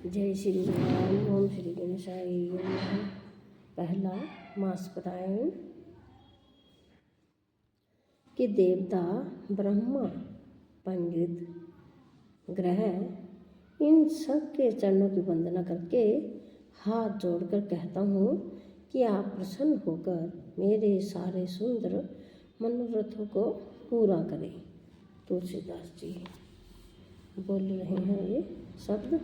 जय श्री राम। ओम श्री गणेशाय नमः। पहला मास पारायण कि देवता ब्रह्मा, पंडित, ग्रह इन सब के चरणों की वंदना करके हाथ जोड़कर कहता हूँ कि आप प्रसन्न होकर मेरे सारे सुंदर मनोरथों को पूरा करें। तुलसीदास जी बोल रहे हैं ये शब्द।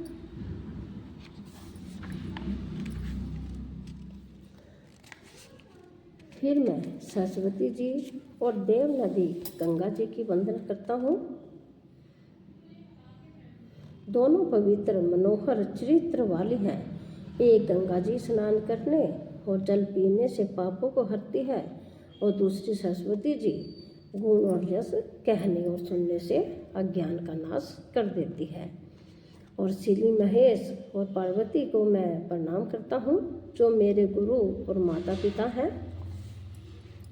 फिर मैं सरस्वती जी और देव नदी गंगा जी की वंदना करता हूँ। दोनों पवित्र मनोहर चरित्र वाली हैं। एक गंगा जी स्नान करने और जल पीने से पापों को हरती है और दूसरी सरस्वती जी गुण और यश कहने और सुनने से अज्ञान का नाश कर देती है। और श्री महेश और पार्वती को मैं प्रणाम करता हूँ, जो मेरे गुरु और माता पिता हैं,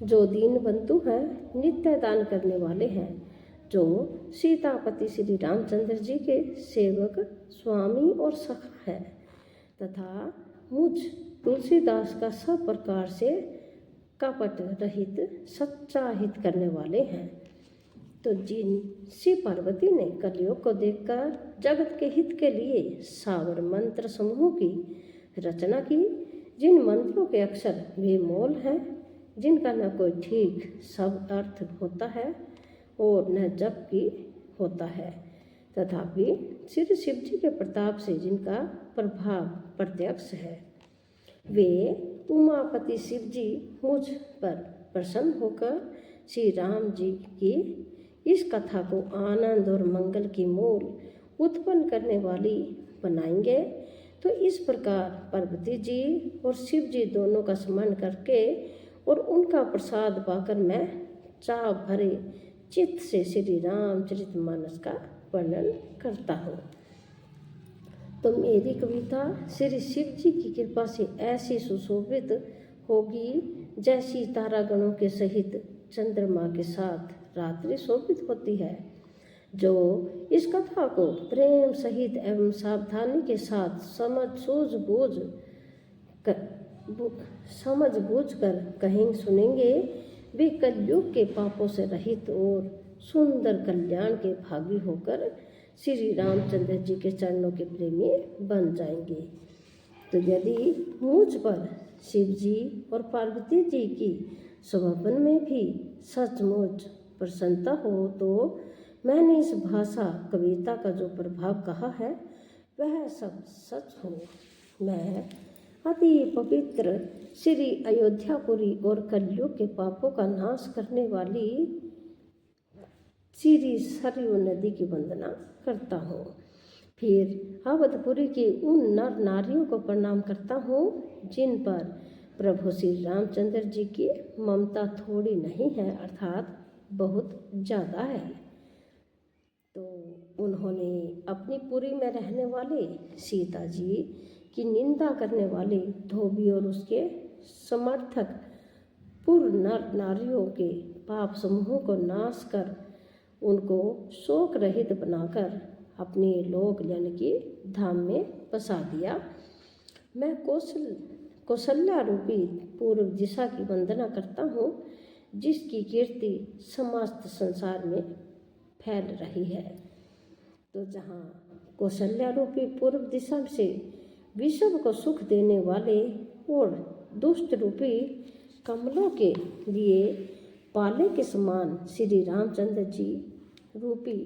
जो दीन बंधु हैं, नित्य दान करने वाले हैं, जो सीतापति श्री रामचंद्र जी के सेवक, स्वामी और सखा है, तथा मुझ तुलसीदास का सब प्रकार से कपट रहित सच्चा हित करने वाले हैं। तो जिन श्री पार्वती ने कलयुग को देखकर जगत के हित के लिए सावर मंत्र समूह की रचना की, जिन मंत्रों के अक्षर बेमोल हैं, जिनका न कोई ठीक शब्द अर्थ होता है और न जप की होता है, तथापि श्री शिव जी के प्रताप से जिनका प्रभाव प्रत्यक्ष है, वे उमापति शिव जी मुझ पर प्रसन्न होकर श्री राम जी की इस कथा को आनंद और मंगल की मूल उत्पन्न करने वाली बनाएंगे। तो इस प्रकार पार्वती जी और शिव जी दोनों का स्मरण करके और उनका प्रसाद पाकर मैं चाव भरे चित्त से श्री रामचरितमानस का वर्णन करता हूँ। तो मेरी कविता श्री शिव जी की कृपा से ऐसी सुशोभित होगी जैसी तारागणों के सहित चंद्रमा के साथ रात्रि शोभित होती है। जो इस कथा को प्रेम सहित एवं सावधानी के साथ समझ बूझ कर कहीं सुनेंगे, वे कलयुग के पापों से रहित और सुंदर कल्याण के भागी होकर श्री रामचंद्र जी के चरणों के प्रेमी बन जाएंगे। तो यदि मुझ पर शिव जी और पार्वती जी की स्वप्न में भी सचमुच प्रसन्नता हो, तो मैंने इस भाषा कविता का जो प्रभाव कहा है वह सब सच हो। मैं अति पवित्र श्री अयोध्यापुरी और कलयुग के पापों का नाश करने वाली श्री सरयू नदी की वंदना करता हूँ। फिर अवधपुरी के उन नर नारियों को प्रणाम करता हूँ जिन पर प्रभु श्री रामचंद्र जी की ममता थोड़ी नहीं है, अर्थात बहुत ज़्यादा है। तो उन्होंने अपनी पुरी में रहने वाले सीता जी की निंदा करने वाले धोबी और उसके समर्थक पूर्व नर नारियों के पाप समूहों को नाश कर उनको शोक रहित बनाकर अपने लोक यानी कि धाम में बसा दिया। मैं कौशल्या रूपी पूर्व दिशा की वंदना करता हूँ, जिसकी कीर्ति समस्त संसार में फैल रही है। तो जहाँ कौशल्या रूपी पूर्व दिशा से विश्व को सुख देने वाले और दुष्ट रूपी कमलों के लिए पाले के समान श्री रामचंद्र जी रूपी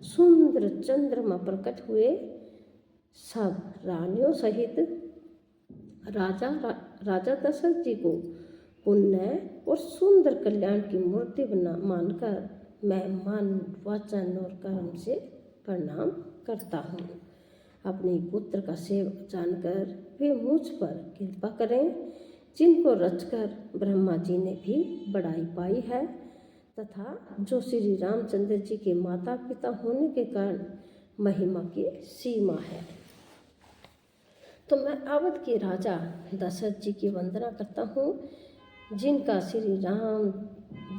सुंदर चंद्रमा प्रकट हुए, सब रानियों सहित राजा दशरथ जी को पुण्य और सुंदर कल्याण की मूर्ति मानकर मैं मन, वचन और कर्म से प्रणाम करता हूँ। अपने पुत्र का सेवक जानकर वे मुझ पर कृपा करें, जिनको रचकर ब्रह्मा जी ने भी बड़ाई पाई है, तथा जो श्री रामचंद्र जी के माता पिता होने के कारण महिमा की सीमा है। तो मैं अवध के राजा दशरथ जी की वंदना करता हूँ, जिनका श्री राम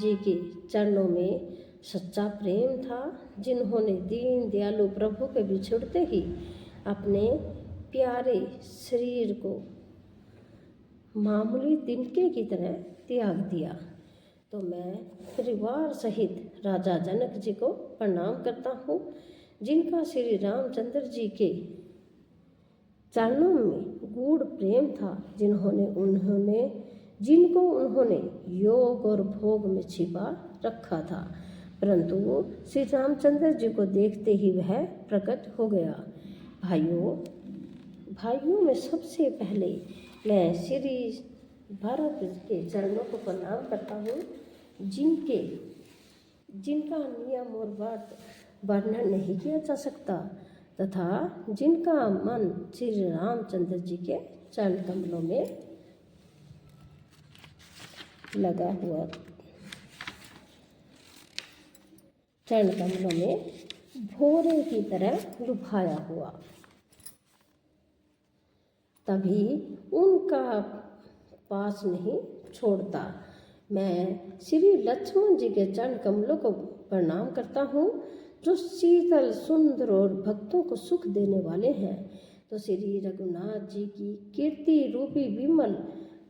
जी के चरणों में सच्चा प्रेम था, जिन्होंने दीन दयालु प्रभु के बिछुड़ते ही अपने प्यारे शरीर को मामूली तिनके की तरह त्याग दिया। तो मैं परिवार सहित राजा जनक जी को प्रणाम करता हूँ, जिनका श्री रामचंद्र जी के चरणों में गूढ़ प्रेम था, जिनको उन्होंने योग और भोग में छिपा रखा था, परंतु श्री रामचंद्र जी को देखते ही वह प्रकट हो गया। भाइयों में सबसे पहले मैं श्री भरत के चरणों को प्रणाम करता हूँ, जिनका नियम और वर्णन नहीं किया जा सकता, तथा जिनका मन श्री रामचंद्र जी के चरण कमलों में लगा हुआ, चरण कमलों में भोरे की तरह लुभाया हुआ। तभी उनका पास नहीं छोड़ता। मैं श्री लक्ष्मण जी के चरण कमलों को प्रणाम करता हूँ, जो शीतल सुंदर और भक्तों को सुख देने वाले हैं। तो श्री रघुनाथ जी की कीर्ति रूपी विमल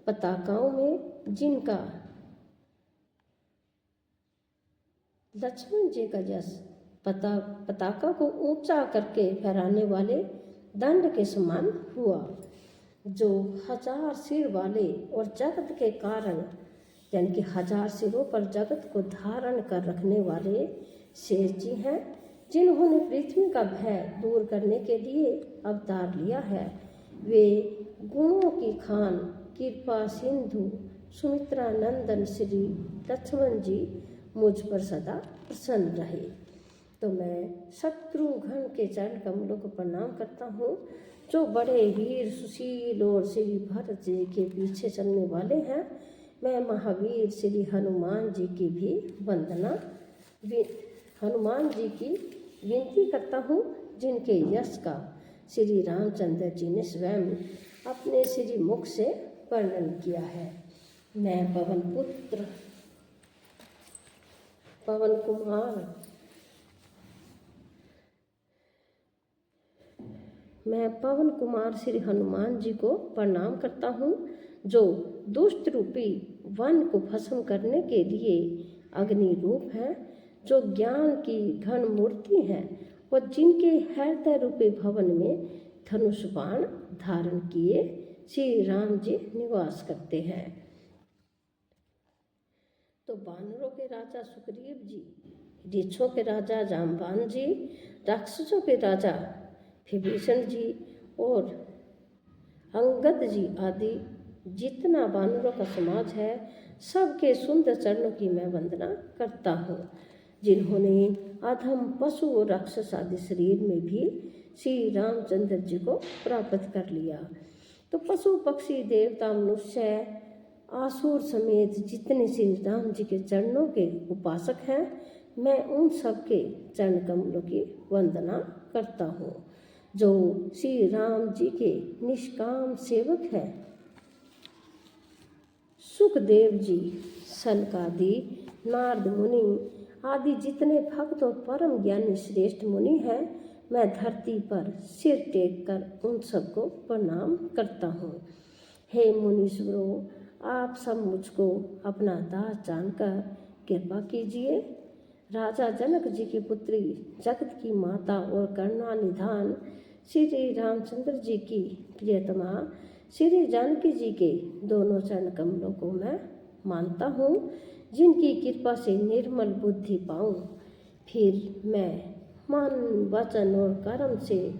पताकाओं में, जिनका लक्ष्मण जी का यश पताका को ऊंचा करके फहराने वाले दंड के समान हुआ, जो 1000 सिर वाले और जगत के कारण, यानी कि 1000 सिरों पर जगत को धारण कर रखने वाले शेष जी हैं, जिन्होंने पृथ्वी का भय दूर करने के लिए अवतार लिया है। वे गुणों की खान, कृपा सिंधु, सुमित्रा नंदन श्री लक्ष्मण जी मुझ पर सदा प्रसन्न रहे। तो मैं शत्रुघ्न के चरण कमलों को प्रणाम करता हूँ, जो बड़े वीर सुशील और श्री भरत जी के पीछे चलने वाले हैं। मैं महावीर श्री हनुमान जी की विनती करता हूँ, जिनके यश का श्री रामचंद्र जी ने स्वयं अपने श्री मुख से वर्णन किया है। मैं पवन कुमार श्री हनुमान जी को प्रणाम करता हूँ, जो दुष्ट रूपी वन को भस्म करने के लिए अग्नि रूप है, जो ज्ञान की घन मूर्ति है और जिनके हृदय रूपी भवन में धनुष बाण धारण किए श्री राम जी निवास करते हैं। तो वानरों के राजा सुग्रीव जी, ऋक्षों के राजा जाम्बान जी, राक्षसों के राजा विभीषण जी और अंगद जी आदि जितना वानरों का समाज है, सबके सुंदर चरणों की मैं वंदना करता हूँ, जिन्होंने अधम पशु और राक्षस आदि शरीर में भी श्री रामचंद्र जी को प्राप्त कर लिया। तो पशु पक्षी देवता मनुष्य आसुर समेत जितने श्री राम जी के चरणों के उपासक हैं, मैं उन सब के चरण कमलों की वंदना करता हूँ, जो श्री राम जी के निष्काम सेवक हैं। सुखदेव जी, सनकादि, नारद मुनि आदि जितने भक्त और परम ज्ञानी श्रेष्ठ मुनि हैं, मैं धरती पर सिर टेक कर उन सबको प्रणाम करता हूँ। हे मुनीश्वरों, आप सब मुझको अपना दास जानकर कृपा कीजिए। राजा जनक जी की पुत्री, जगत की माता और करुणा निधान श्री रामचंद्र जी की प्रियतमा श्री जानकी जी के दोनों चरण कमलों को मैं मानता हूँ, जिनकी कृपा से निर्मल बुद्धि पाऊँ। फिर मैं मन वचन और कर्म से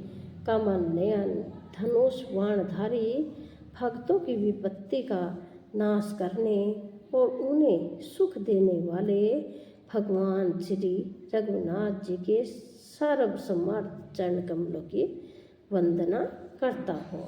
कमल नयन धनुष बाणधारी भक्तों की विपत्ति का नाश करने और उन्हें सुख देने वाले भगवान श्री रघुनाथ जी के सर्वसमर्थ चरण कमलों की वंदना करता हूँ।